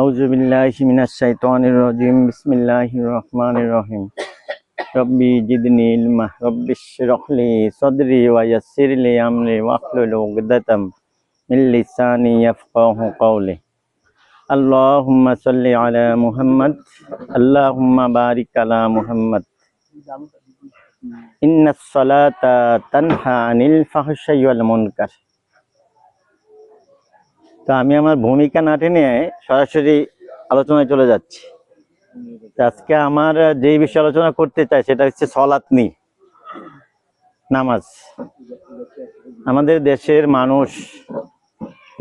আউযু বিল্লাহি মিনাশ শাইতানির রাজিম। বিসমিল্লাহির রহমানির রহিম। রব্বি জিদনি ইলমা রব্বিশরাহ লি সাদরি ওয়া ইয়াসসির লি আমরি ওয়াহলুল উকদাতাম মিন লিসানি ইয়াফকাহু কওলি। আল্লাহুম্মা সাল্লি আলা মুহাম্মাদ আল্লাহুম্মা বারিক আলা মুহাম্মাদ। ইন্নাস সালাতা তানহা আনিল ফাহশাই ওয়াল মুনকার। তো আমি আমার ভূমিকা না টেনে সরাসরি আলোচনায় চলে যাচ্ছি। আজকে আমার যে বিষয়ে আলোচনা করতে চাই সেটা হচ্ছে সালাত নিয়ে, নামাজ। আমাদের দেশের মানুষ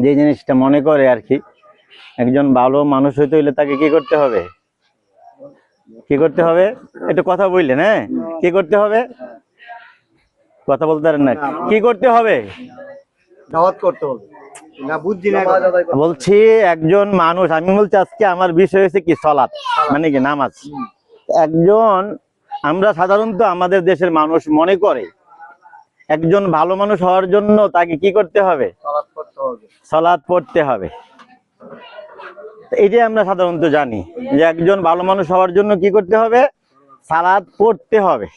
যে জিনিসটা মনে করে আর কি, একজন ভালো মানুষ হইতে হইলে তাকে কি করতে হবে, কি করতে হবে, একটু কথা বললেন। হ্যাঁ, কি করতে হবে, কথা বলতে পারেন না, কি করতে হবে, দাওয়াত করতে হবে না, বুঝছি না বলছি। একজন মানুষ, আমি বলছি আজকে আমার বিষয় হচ্ছে কি, সালাত মানে কি, নামাজ। একজন, আমরা সাধারণত আমাদের দেশের মানুষ মনে করে একজন ভালো মানুষ হওয়ার জন্য তাকে কি করতে হবে, সালাত পড়তে হবে। এটাই আমরা সাধারণত জানি যে একজন ভালো মানুষ হওয়ার জন্য কি করতে হবে, সালাত পড়তে হবে,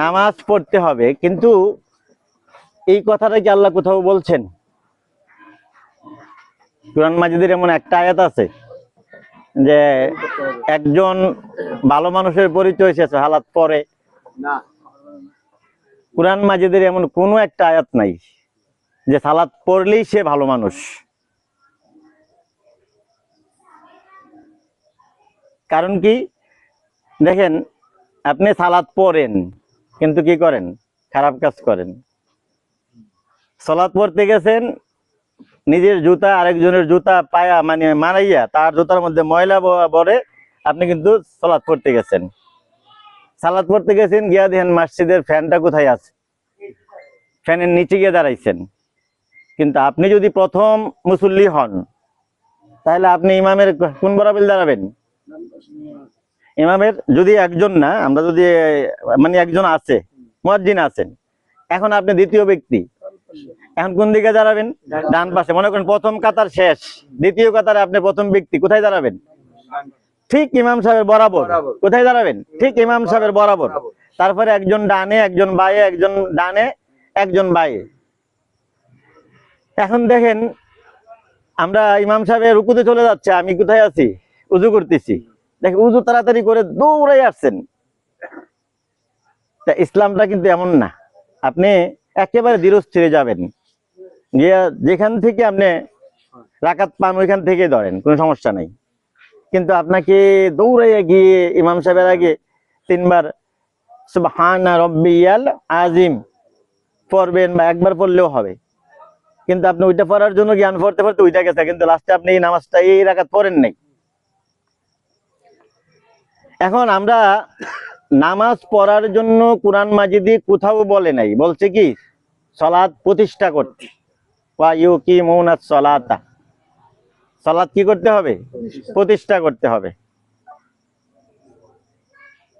নামাজ পড়তে হবে। কিন্তু এই কথাটা কি আল্লাহ কোথাও বলছেন? কুরআন মাজিদের এমন একটা আয়াত আছে যে একজন ভালো মানুষের পরিচয় হয়েছে সালাত পড়ে? না, কুরআন মাজিদের এমন কোনো একটা আয়াত নাই যে সালাত পড়লেই সে ভালো মানুষ। কারণ কি, দেখেন, আপনি সালাত পড়েন কিন্তু কি করেন, খারাপ কাজ করেন। সালাত পড়তে গেছেন, নিজের জুতা আরেকজনের জুতা পায়া মানে মারাইয়া তার জুতার মধ্যে ময়লা ভরে আপনি কিন্তু সালাত পড়তে গেছেন। সালাত পড়তে গেছেন, গিয়া দেখেন মসজিদের ফ্যানটা কোথায় আছে, ফ্যানের নিচে গিয়ে দাঁড়াইছেন। কিন্তু আপনি যদি প্রথম মুসল্লি হন তাহলে আপনি ইমামের কোন বরাবর দাঁড়াবেন? ইমামের যদি একজন না, আমরা যদি মানে একজন আছে, মুয়াজ্জিন আছেন, এখন আপনি দ্বিতীয় ব্যক্তি, এখন কোন দিকে দাঁড়াবেন? ডান পাশে। মনে করেন প্রথম কাতার শেষ, দ্বিতীয় কাতারে আপনি প্রথম ব্যক্তি, কোথায় দাঁড়াবেন? ঠিক ইমাম সাহেবের বরাবর। কোথায় দাঁড়াবেন? ঠিক ইমাম সাহেবের বরাবর। তারপরে একজন ডানে, একজন বায়ে, একজন ডানে, একজন বায়ে। এখন দেখেন, আমরা ইমাম সাহেবের রুকুতে চলে যাচ্ছে, আমি কোথায় আছি, উজু করতেছি। দেখেন উজু তাড়াতাড়ি করে দৌড়াই আসছেন। তা ইসলামটা কিন্তু এমন না, আপনি একেবারে ধীরস্থিরে যাবেন, গিয়া যেখান থেকে আপনি রাকাত পান ওইখান থেকে ধরেন, কোনো সমস্যা নাই। কিন্তু আপনাকে দৌড়াইয়া গিয়ে ইমাম সাহেবের আগে 3 বার সুবহানা রব্বিয়াল আজিম পড়বেন, বা একবার পড়লেও হবে। কিন্তু আপনি ওইটা পড়ার জন্য জ্ঞান পড়তে পড়তে ওইটা গেছে, কিন্তু লাস্টে আপনি এই নামাজটা এই রাকাত পড়েন নাই। এখন আমরা নামাজ পড়ার জন্য কুরআন মাজিদে কোথাও বলে নাই, বলছে কি সালাত প্রতিষ্ঠা করতে। ওয়া ইউকিমুনাস সালাতা, সালাত কি করতে হবে? প্রতিষ্ঠা করতে হবে।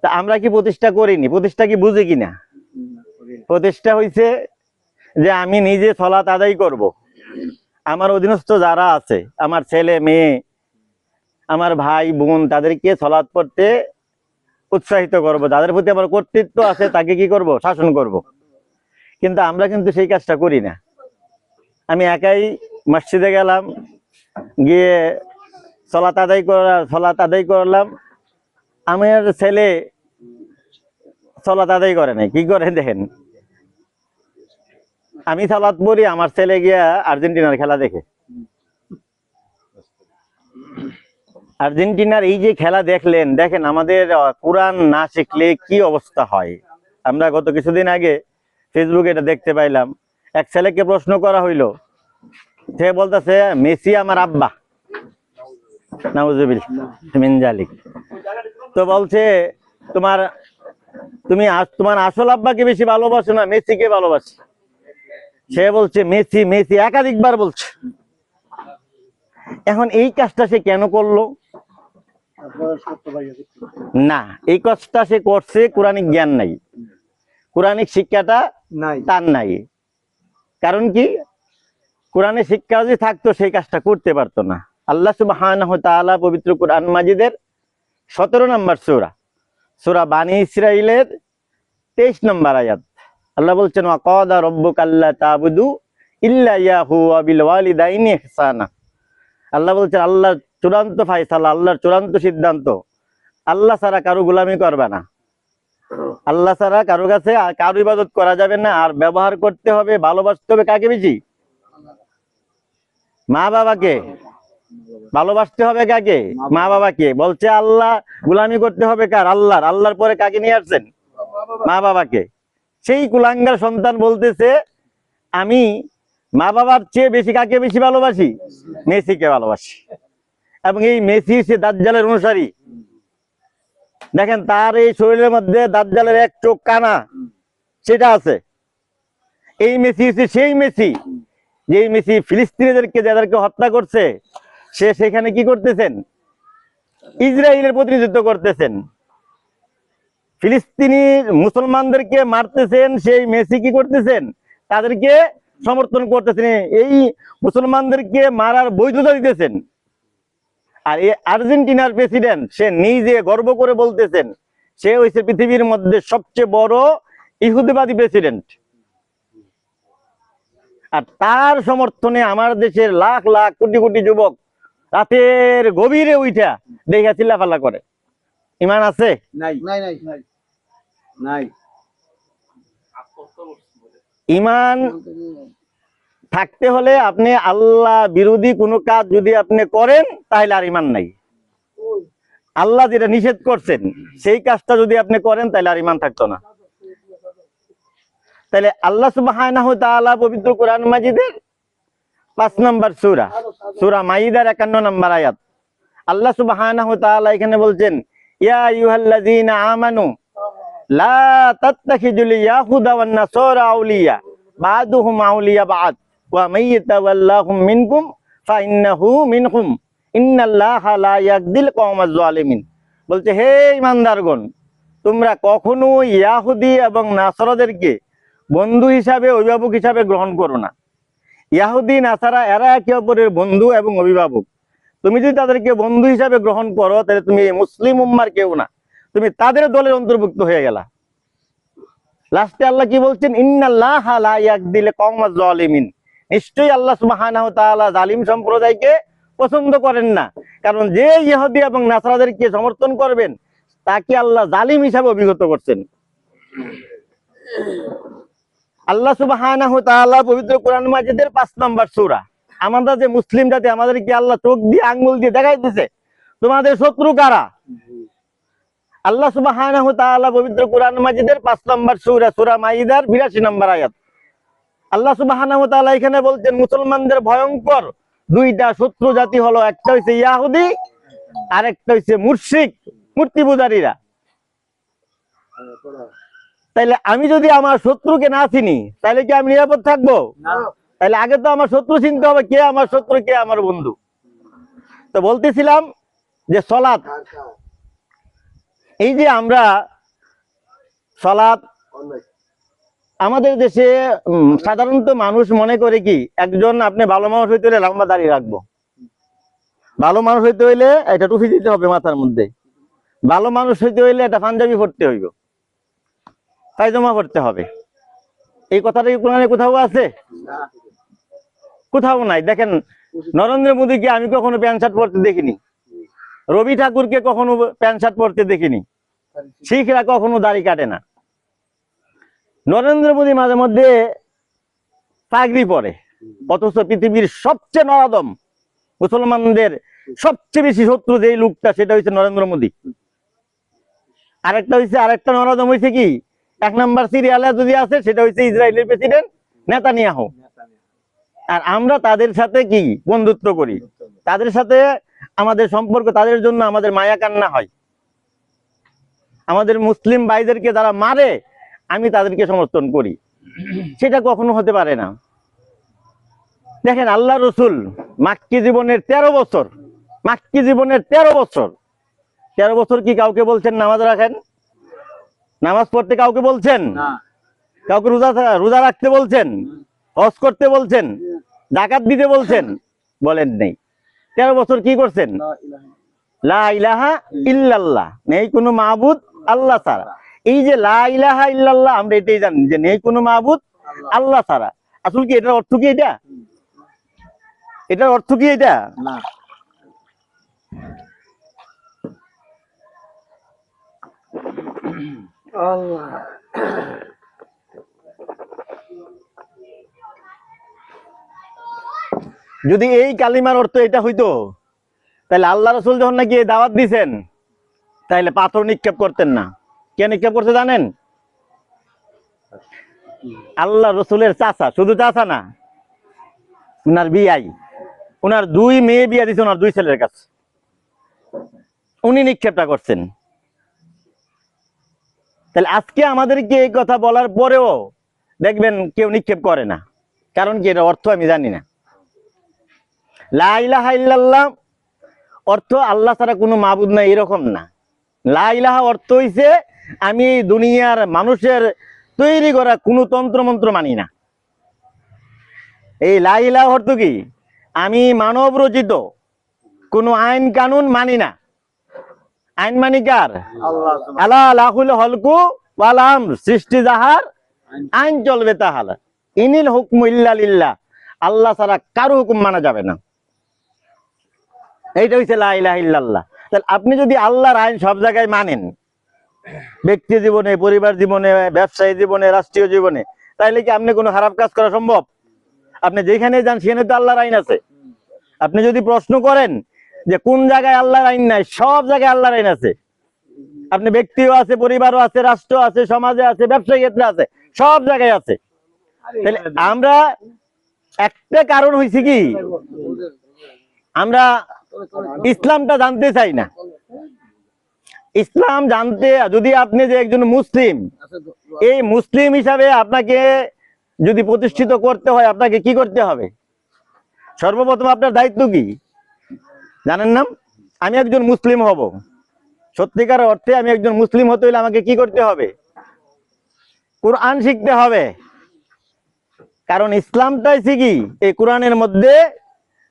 তা আমরা কি প্রতিষ্ঠা করিনি? প্রতিষ্ঠা কি বুঝি কিনা? প্রতিষ্ঠা হইছে যে আমি নিজে সালাত আদায় করব, আমার অধীনস্থ যারা আছে, আমার ছেলে মেয়ে, আমার ভাই বোন, তাদেরকে সালাত পড়তে উৎসাহিত করব, যাদের প্রতি আমার কর্তৃত্ব আছে তাকে কি করব? শাসন করব। কিন্তু আমরা কিন্তু সেই কাজটা করি না। আমি একাই মসজিদে গেলাম, গিয়ে সালাত আদায় করলাম, আমার ছেলে সালাত আদায় করে নাই। কি করে দেখেন, আমি সালাত পড়ি, আমার ছেলে গিয়া আর্জেন্টিনার খেলা দেখে। আর্জেন্টিনার এই যে খেলা দেখলেন, দেখেন আমাদের কোরআন না শিখলে কি অবস্থা হয়। আমরা গত কিছুদিন আগে ফেসবুকে এটা দেখতে পাইলাম, এক ছেলেকে প্রশ্ন করা হইলো, সে বলতেছে মেসি আমার আব্বা, নাউজুবিল্লাহ মিন জালিক। তো বলছে তোমার আসল আব্বাকে বেশি ভালোবাসো না মেসিকে ভালোবাসো? সে বলছে মেসি মেসি, একাধিকবার বলছে। এখন এই কাজটা সে কেন করলো? না, এই কাজটা সে করছে কোরআনিক জ্ঞান নাই, কোরআনিক শিক্ষাটা তার নাই। কারণ কি, কোরআনে শিক্ষা যদি থাকতো সেই কাজটা করতে পারতো না। আল্লাহ সুবহানাহু ওয়া তাআলা পবিত্র কোরআন মাজিদের 17 নম্বর সূরা, সূরা বানী ইসরাঈলের 23 নম্বর আয়াত, আল্লাহ বলছেন ওয়া ক্বাদা রাব্বুকা আল্লা তা'বুদু ইল্লা ইয়াহু ওয়া বিল ওয়ালিদাইনি ইহসানা। আল্লাহ বলছেন আল্লাহর চূড়ান্ত ফয়সালা, আল্লাহর চূড়ান্ত সিদ্ধান্ত, আল্লাহ ছাড়া কারো গোলামি করবে না, আল্লাহ ছাড়া কারো কাছে কারো ইবাদত করা যাবে না। আর ব্যবহার করতে হবে, ভালোবাসতে হবে কাকে বেশি? মা বাবাকে। ভালোবাসতে হবে কাকে? মা বাবাকে। বলছে আল্লাহ, গোলামি করতে হবে কার? আল্লাহর। আল্লাহর পরে কাকে নিয়ে আসছেন? মা বাবাকে। সেই কুলাঙ্গার সন্তান বলতেছে আমি মা বাবার চেয়ে বেশি কাকে বেশি ভালোবাসি? মেসিকে ভালোবাসি। এবং এই মেসি সে দাজ্জালের অনুসারী। দেখেন তার এই শরীরের মধ্যে দাজ্জালের এক চোখ কানা সেটা আছে। এই মেসি হচ্ছে সেই মেসি, যেই মেসি ফিলিস্তিনিদেরকে যাদেরকে হত্যা করছে, সে সেখানে কি করতেছেন? ইসরায়েলের প্রতিনিধিত্ব করতেছেন। ফিলিস্তিনি মুসলমানদেরকে মারতেছেন, সেই মেসি কি করতেছেন? তাদেরকে সমর্থন করতেছেন, এই মুসলমানদেরকে মারার বৈধতা দিতেছেন। আর এই আর্জেন্টিনার প্রেসিডেন্ট সে নিজে গর্ব করে বলতেছেন সে হচ্ছে পৃথিবীর মধ্যে সবচেয়ে বড় ইহুদিবাদী প্রেসিডেন্ট। আর তার সমর্থনে আমার দেশের লাখ লাখ কোটি কোটি যুবক রাতের গভীরে উঠা দেখা চিল্লাফাল্লা করে। ইমান আছে? নাই নাই নাই নাই নাই। ইমান থাকতে হলে আপনি আল্লাহ বিরোধী কোনো কাজ যদি আপনি করেন তাহলে আর ইমান নাই। আল্লাহ যেটা নিষেধ করছেন সেই কাজটা যদি আপনি করেন তাহলে আর ইমান থাকতো না। তাহলে আল্লাহ সুবহানাহু ওয়া তাআলা পবিত্র কোরআন মাজিদের 5 নম্বর সূরা, সূরা মাইদার 51 নম্বর আয়াত, আল্লাহ সুবহানাহু ওয়া তাআলা এখানে বলছেন ইয়া আইয়ুহাল্লাযীনা আমানু লা তাত্তাখিযুল ইয়াহুদা ওয়ান নাসারা আউলিয়া বা'দুহুম আউলিয়া বা'দ ওয়া মাইয়াতাওয়াল্লাহুম মিনকুম ফাইন্নাহু মিনহুম ইন্নাল্লাহা লা ইয়াহদিল কওমাজ জালিমিন। বলছে হে ঈমানদারগণ, তোমরা কখনো ইয়াহুদি এবং নাসারাদেরকে বন্ধু হিসাবে, অভিভাবক হিসাবে গ্রহণ করো না। ইয়াহুদি নাসারা এরা একে অপরের বন্ধু এবং অভিভাবক। তুমি যদি তাদেরকে বন্ধু হিসাবে গ্রহণ করো তাহলে তুমি মুসলিম উম্মার কেউ না, তুমি তাদের দলের অন্তর্ভুক্ত হয়ে গেলা। লাস্টে আল্লাহ কি বলছেন? ইন্নাল্লাহা লা ইয়াহদিল কওমাজ জালিমিন। নিশ্চয়ই আল্লাহ সুবহানাহু ওয়া তাআলা জালিম সম্প্রদায়কে পছন্দ করেন না। কারণ যে ইহুদি এবং নাসারাদেরকে সমর্থন করবেন তাকে আল্লাহ জালিম হিসাবে অভিহিত করছেন। আল্লাহ সুবহানাহু ওয়া তাআলা পবিত্র কোরআন মাজিদের 5 নম্বর সূরা, আমরা যে মুসলিম জাতি আমাদেরকে আল্লাহ চোখ দিয়ে আঙ্গুল দিয়ে দেখাইতেছে তোমাদের শত্রু কারা। আল্লাহ সুবহানাহু ওয়া তাআলা পবিত্র কোরআন মাজিদের 5 নম্বর সূরা, সূরা মাইদার 82 নম্বর আয়াত, আল্লাহ সুবহানাহু ওয়া তাআলা এখানে বলছেন মুসলমানদের ভয়ঙ্কর দুইটা শত্রু জাতি হলো, একটা হইছে ইয়াহুদি আর একটা হইছে মুশরিক, মূর্তি পূজারীরা। তাইলে আমি যদি আমার শত্রুকে না চিনি তাহলে কি আমি নিরাপদ থাকবো? তাহলে আগে তো আমার শত্রু চিনতে হবে, কে আমার শত্রু কে আমার বন্ধু। তো বলতেছিলাম যে সালাত, এই যে আমরা সালাত আমাদের দেশে সাধারণত মানুষ মনে করে কি একজন আপনি ভালো মানুষ হইতে হলে লম্বা দাড়ি রাখবো, ভালো মানুষ হইতে হইলে এটা টুপি দিতে হবে মাথার মধ্যে, ভালো মানুষ হইতে হইলে এটা পাঞ্জাবি পরতে হইব, পায়জামা পরতে হবে। এই কথাটা কি কোরআনে কোথাও আছে? কোথাও নাই। দেখেন নরেন্দ্র মোদীকে আমি কখনো প্যান্ট শার্ট পরতে দেখিনি, রবি ঠাকুরকে কখনো প্যান্ট শার্ট পরতে দেখিনি, শিখরা কখনো দাড়ি কাটে না। নরেন্দ্র মোদী মাঝে মধ্যে পাগড়ি পরে, অথচ পৃথিবীর সবচেয়ে নরাদম মুসলমানদের সবচেয়ে বেশি শত্রু যেই লোকটা সেটা হচ্ছে নরেন্দ্র মোদী। আরেকটা নরাদম হয়েছে কি 1 নম্বর সিরিয়ালে যদি আছে সেটা হচ্ছে ইসরায়েলের প্রেসিডেন্ট নেতানিয়াহু। আর আমরা তাদের সাথে কি বন্ধুত্ব করি, তাদের সাথে আমাদের সম্পর্ক, তাদের জন্য আমাদের মায়া কান্না হয়। আমাদের মুসলিম ভাইদেরকে যারা মারে আমি তাদেরকে সমর্থন করি, সেটা কখনো হতে পারে না। দেখেন আল্লাহ রসুল মাক্কি জীবনের 13 বছর, মাক্কি জীবনের 13 বছর কি কাউকে বলছেন নামাজ রাখেন, নামাজ পড়তে কাউকে বলছেন? কাউকে রোজা রাখতে বলছেন, হজ করতে বলছেন? জাকাত দিতে বলছেন, বলেন নেই। 13 বছর কি করছেন? লা ইলাহা ইল্লাল্লাহ, নেই কোনো মাবুদ আল্লাহ ছাড়া। এই যে লা ইলাহা ইল্লাল্লাহ, আমরা এটাই জানি যে নেই কোনো মাবুদ আল্লাহ ছাড়া। আসলে কি এটার অর্থ কি? এটার অর্থ কি এটা? না। আল্লাহ। যদি এই কালিমার অর্থ এটা হইতো, তাহলে আল্লাহ রাসূল যখন নাকি এই দাওয়াত দিছেন, তাহলে পাথর নিক্ষেপ করতেন না। কে নিক্ষেপ করতে জানেন? আল্লাহ রসুলের চাচা, শুধু চাচা না, উনার বিয়াই, উনার 2 মেয়ে বিয়া দিছে ওনার 2 ছেলের কাছে, উনি নিক্ষেপটা করছেন। তাহলে আজকে আমাদেরকে এই কথা বলার পরেও দেখবেন কেউ নিক্ষেপ করে না। কারণ কি? এটা অর্থ আমি জানি না। লা ইলাহা ইল্লাল্লাহ অর্থ আল্লাহ ছাড়া কোনো মাবুদ নাই, এরকম না। লা ইলাহা অর্থ হইছে আমি এই দুনিয়ার মানুষের তৈরি করা কোনো তন্ত্র মন্ত্র মানি না। এই লা ইলাহা অর্থ কি? আমি মানব রচিত কোনো আইন কানুন মানি না। আইন মানি কার? আল্লাহ। আলা লাহুল হলকু ওয়াল আমর, সৃষ্টি যাহার আইন চলবে তাহার। ইনিল হুকমু ইল্লা লিল্লাহ, আল্লাহ ছাড়া কারো হুকুম মানা যাবে না। এইটা হচ্ছে লা ইলাহা ইল্লাল্লাহ। তাহলে আপনি যদি আল্লাহর আইন সব জায়গায় মানেন, ব্যক্তি জীবনে, পরিবার জীবনে, ব্যবসায়ী জীবনে, রাষ্ট্রীয় জীবনে, তাইলে কি আপনি কোনো খারাপ কাজ করা সম্ভব? আপনি যেখানে যান সেখানে তো আল্লাহর আইন আছে। আপনি যদি প্রশ্ন করেন যে কোন জায়গায় আল্লাহর আইন নাই, সব জায়গায় আল্লাহর আইন আছে। আপনি ব্যক্তিও আছে, পরিবারও আছে, রাষ্ট্র আছে, সমাজে আছে, ব্যবসায়ী ক্ষেত্রে আছে, সব জায়গায় আছে। তাহলে আমরা একটা কারণ হয়েছে কি, আমরা ইসলামটা জানতে চাই না। ইসলাম জানতে, যদি আপনি যে একজন মুসলিম, এই মুসলিম হিসাবে আপনাকে যদি প্রতিষ্ঠিত করতে হয়, আপনাকে কি করতে হবে? সর্বপ্রথম আপনার দায়িত্ব কি জানেন না? আমি একজন মুসলিম হব, সত্যিকার অর্থে আমি একজন মুসলিম হতে হলে আমাকে কি করতে হবে? কোরআন শিখতে হবে। কারণ ইসলামটাই কি, এই কোরআনের মধ্যে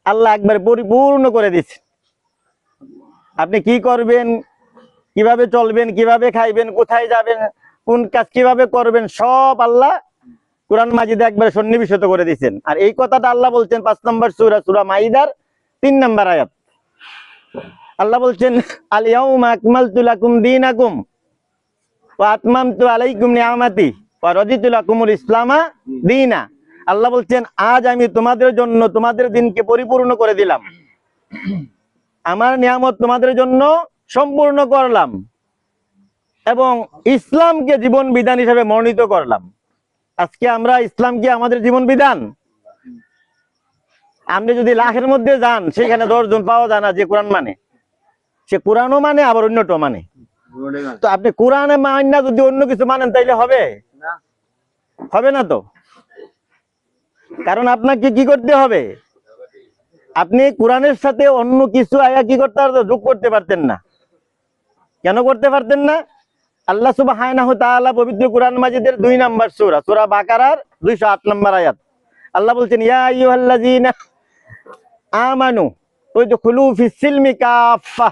আল্লাহ একবার পরিপূর্ণ করে দিচ্ছে। আপনি কি করবেন, কিভাবে চলবেন, কিভাবে খাইবেন, কোথায় যাবেন, কোন কাজ কিভাবে করবেন, সব আল্লাহ কোরআন মাজিদে একবার সন্নিবেশিত করে দিয়েছেন। আর এই কথাটা আল্লাহ বলছেন 5 নম্বর সূরা, সূরা মাইদার 3 নম্বর আয়াত। আল্লাহ বলছেন আল ইয়াউমা আকমালতু লাকুম দীনাকুম ওয়া আতমামতু আলাইকুম নিআমাতি ওয়া রাদিতু লাকুমুল ইসলামা দীনা। আল্লাহ বলছেন আজ আমি তোমাদের জন্য তোমাদের দিনকে পরিপূর্ণ করে দিলাম, আমার নিয়ামত তোমাদের জন্য সম্পূর্ণ করলাম এবং ইসলামকে জীবন বিধান হিসেবে মনোনীত করলাম। আজকে আমরা ইসলামকে আমাদের জীবন বিধান, আপনি যদি লাখের মধ্যে যান, সেখানে 10 জন পাওয়া যায় না যে কোরআন মানে। সে কোরআনও মানে, আবার অন্যটাও মানে। তো আপনি কোরআনে মানে না, যদি অন্য কিছু মানেন তাইলে হবে? হবে না তো। কারণ আপনাকে কি করতে হবে? আপনি কোরআনের সাথে অন্য কিছু আয়া কি করতে পারতেন? যোগ করতে পারতেন না। কেন করতে পারতেন না? আল্লাহ সুবহানাহু ওয়া তাআলা পবিত্র কোরআন মাজিদের 2 নম্বর সূরা, সূরা বাকারার 208 নম্বর আয়াত, আল্লাহ বলছেন ইয়া আইয়ুহাল্লাযীনা আমানু উদখুলু ফিস সিলমি কাফা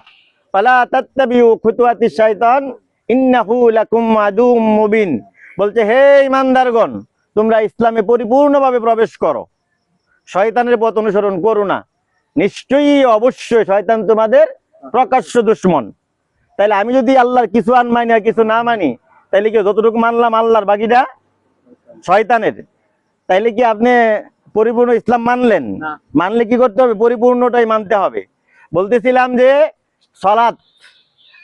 ফালা তাত্তাবিউ খুতুওয়াতিশ শাইতান ইন্নাহু লাকুম আদুউম মুবিন। বলছে হে ঈমানদারগণ, তোমরা ইসলামে পরিপূর্ণভাবে প্রবেশ করো, শয়তানের পথ অনুসরণ করো না, নিশ্চয়ই অবশ্যই শয়তান তোমাদের প্রকাশ্য দুশমন। তাহলে আমি যদি আল্লাহর কিছু আন মানি আর কিছু না মানি, তাইলে কি যতটুকু মানলাম আল্লাহর, বাকিটা শয়তানের। তাইলে কি আপনি পরিপূর্ণ ইসলাম মানলেন? মানলে কি করতে হবে? পরিপূর্ণটাই মানতে হবে। বলতেছিলাম যে সালাত,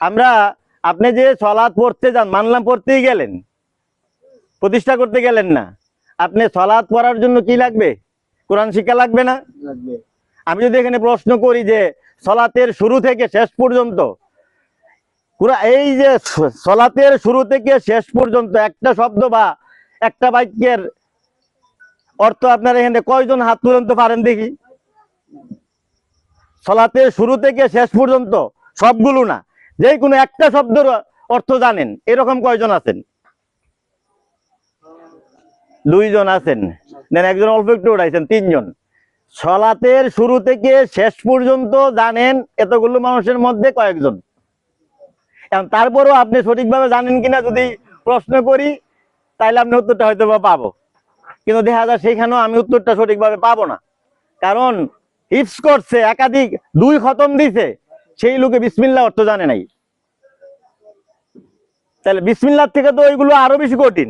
আমরা, আপনি যে সালাত পড়তে যান, মানলাম পড়তেই গেলেন, প্রতিষ্ঠা করতে গেলেন না। আপনি সালাত পড়ার জন্য কি লাগবে? কোরআন শিক্ষা লাগবে না? আমি যদি এখানে প্রশ্ন করি যে সালাতের শুরু থেকে শেষ পর্যন্ত, এই যে সালাতের শুরু থেকে শেষ পর্যন্ত একটা শব্দ বা একটা বাক্যের অর্থ আপনারা এখানে কয়জন হাত পর্যন্ত পারেন দেখি? সালাতের শুরু থেকে শেষ পর্যন্ত সবগুলো না, যে কোনো একটা শব্দের অর্থ জানেন, এরকম কয়জন আছেন? 2 জন আছেন। দেন একজন অল্প একটু উঠাইছেন, 3 জন। সলাতের শুরু থেকে শেষ পর্যন্ত জানেন এতগুলো মানুষের মধ্যে কয়েকজন। এখন তারপরও আপনি সঠিকভাবে জানেন কিনা যদি প্রশ্ন করি, তাইলে আপনি উত্তরটা হয়তো বা পাবো, কিন্তু দেখা যায় সেখানেও আমি উত্তরটা সঠিকভাবে পাবো না। কারণ হিফজ করছে, একাধিক 2 খতম দিছে, সেই লোকে বিসমিল্লাহ অর্থ জানে নাই। তাহলে বিসমিল্লাহ থেকে তো ওইগুলো আরো বেশি কঠিন।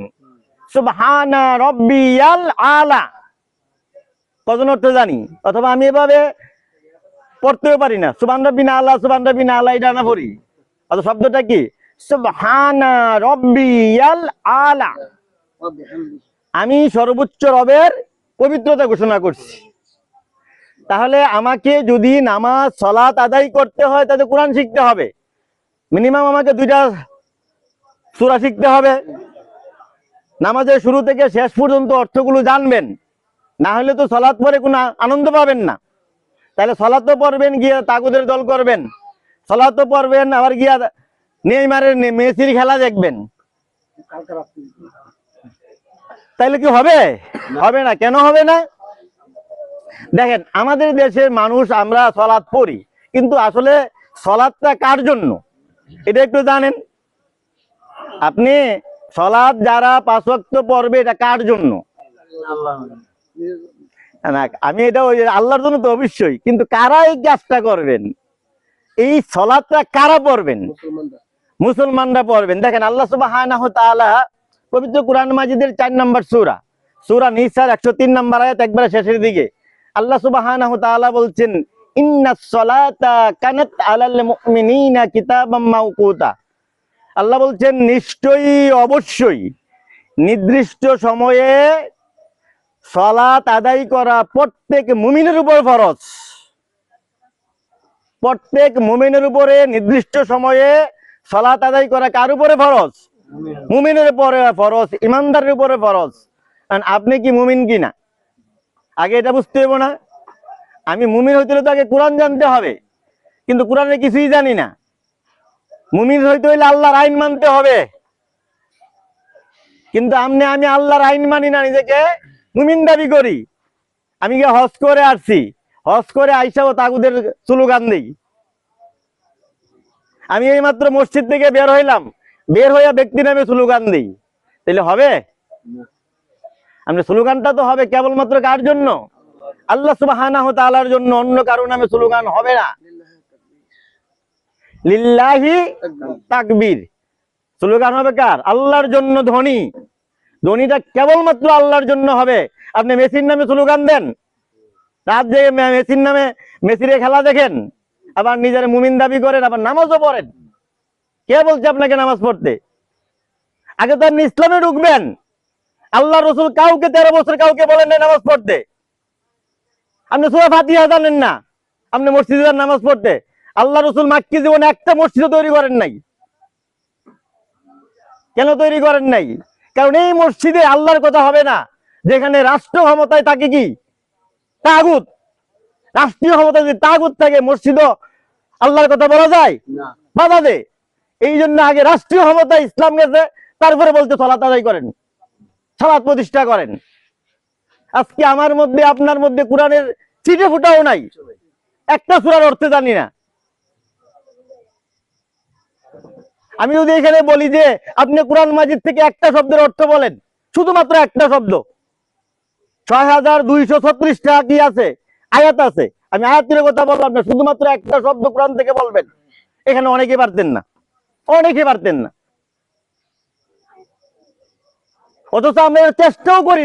সুবহানা রব্বিয়াল আলা কজন অর্থ জানি, অথবা আমি এভাবে পড়তেও পারি না, সুবহান রাব্বিনা আলা, সুবহান রাব্বিনা আলা, এটা না পড়ি। অত শব্দটা কি? সুবহানা রব্বিয়াল আলা, আমি সর্বোচ্চ রবের পবিত্রতা ঘোষণা করছি। তাহলে আমাকে যদি নামাজ সালাত আদায় করতে হয়, তাহলে কোরআন শিখতে হবে, মিনিমাম আমাকে 2টা সূরা শিখতে হবে। নামাজের শুরু থেকে শেষ পর্যন্ত অর্থগুলো জানবেন, না হলে তো সালাত পরে কোনো আনন্দ পাবেন না। তাহলে সালাতও পড়বেন, গিয়ে তাগুদের দল করবেন, সালাতও পড়বেন, আবার গিয়া নেইমারের মেসির খেলা দেখবেন, তাইলে কি হবে? হবে না। কেন হবে না? দেখেন, আমাদের দেশের মানুষ আমরা সালাত পড়ি, কিন্তু আসলে সালাতটা কার জন্য এটা একটু জানেন? আপনি সালাত যারা 5 ওয়াক্ত পড়বে, এটা কার জন্য? না, আমি এটা ওই আল্লাহর জন্য তো অবশ্যই, কিন্তু কারা এই কাজটা করবেন, এই সালাতটা কারা পড়বেন? মুসলমানরা পড়বেন। দেখেন, আল্লাহ সুবহানাহু ওয়া তাআলা পবিত্র কোরআন মাজিদের 4 নম্বর সূরা, সূরা নিসার 103 নম্বর আয়াত, একবারে শেষের দিকে আল্লাহ সুবহানাহু ওয়া তাআলা বলছেন, ইন্নাস সালাতা কানাত আলাল মুমিনিনা কিতাবাম মাওকুতা। আল্লাহ বলছেন, নিশ্চয়ই, অবশ্যই নির্দিষ্ট সময়ে সালাত আদায় করা প্রত্যেক মুমিনের উপর ফরজ। প্রত্যেক মুমিনের উপরে নির্দিষ্ট সময়ে সালাত আদায় করা কার উপরে ফরজ? মুমিনের উপরে ফরজ, ইমানদারের উপরে ফরজ। আপনি কি মুমিন কিনা আগে এটা বুঝতে হবে না? আমি মুমিন হইতে হলে তো আগে কোরআন জানতে হবে, কিন্তু কোরআনের কিছুই জানি না। মুমিন হইতে হইলে আল্লাহর আইন মানতে হবে, কিন্তু আমি আল্লাহর আইন মানি না, নিজেকে মুমিন দাবি করি। আমি গিয়ে হজ করে আসছি, হজ করে আইসাও তাগুদের স্লোগান দিই। আমি এই মাত্র মসজিদ থেকে বের হইলাম, বের হইয়া ব্যক্তি নামে স্লোগান দিই, তাহলে হবে? আপনি স্লোগানটা তো হবে কেবলমাত্র কার জন্য? আল্লাহ সুবহানাহু ওয়া তাআলার জন্য, অন্য কারো নামে স্লোগান হবে না। লিল্লাহি তাকবীর, স্লোগান হবে কার? আল্লাহর জন্য ধ্বনি, ধ্বনিটা কেবলমাত্র আল্লাহর জন্য হবে। আপনি মেসির নামে স্লোগান দেন, রাত জেগে মেসির নামে মেসির খেলা দেখেন, আবার নিজের মুমিন দাবি করেন, আবার নামাজও পড়েন। কে বলছে আপনাকে নামাজ পড়তে? আগে তো আপনি ইসলামে ঢুকবেন। আল্লাহ রসুল কাউকে 13 বছর কাউকে বলেন না নামাজ পড়তে। আপনি সূরা ফাতিহা জানেন না, আপনি মসজিদে যান নামাজ পড়তে। আল্লাহ রসুল মাক্কি জীবনে একটা মসজিদ তৈরি করেন নাই। কেন তৈরি করেন নাই? কারণ এই মসজিদে আল্লাহর কথা হবে না, যেখানে রাষ্ট্র ক্ষমতায় থাকে কি? তাগুত। রাষ্ট্রীয় ক্ষমতায় যদি তাগুত থাকে, মসজিদও আল্লাহর কথা বলা যায়? বাধা দে। এই জন্য আগে রাষ্ট্রীয় ক্ষমতায় ইসলাম গেছে, তারপরে বলতে সালাত আদায় করেন, সালাত প্রতিষ্ঠা করেন। আজকে আমার মধ্যে আপনার মধ্যে কোরআনের ছিটে ফুটাও নাই, একটা সূরার অর্থ জানি না। আমি যদি এখানে বলি যে আপনি কোরআন মাজিদ থেকে একটা শব্দের অর্থ বলেন, শুধুমাত্র একটা শব্দ, 6236টা কি আছে? আয়াত আছে। আমি আয়াতের কথা বললাম না, শুধুমাত্র একটা শব্দ কোরআন থেকে বলবেন, এখানে অনেকে পারতেন না, অনেকে পারতেন না। অথচ আমরা চেষ্টাও করি।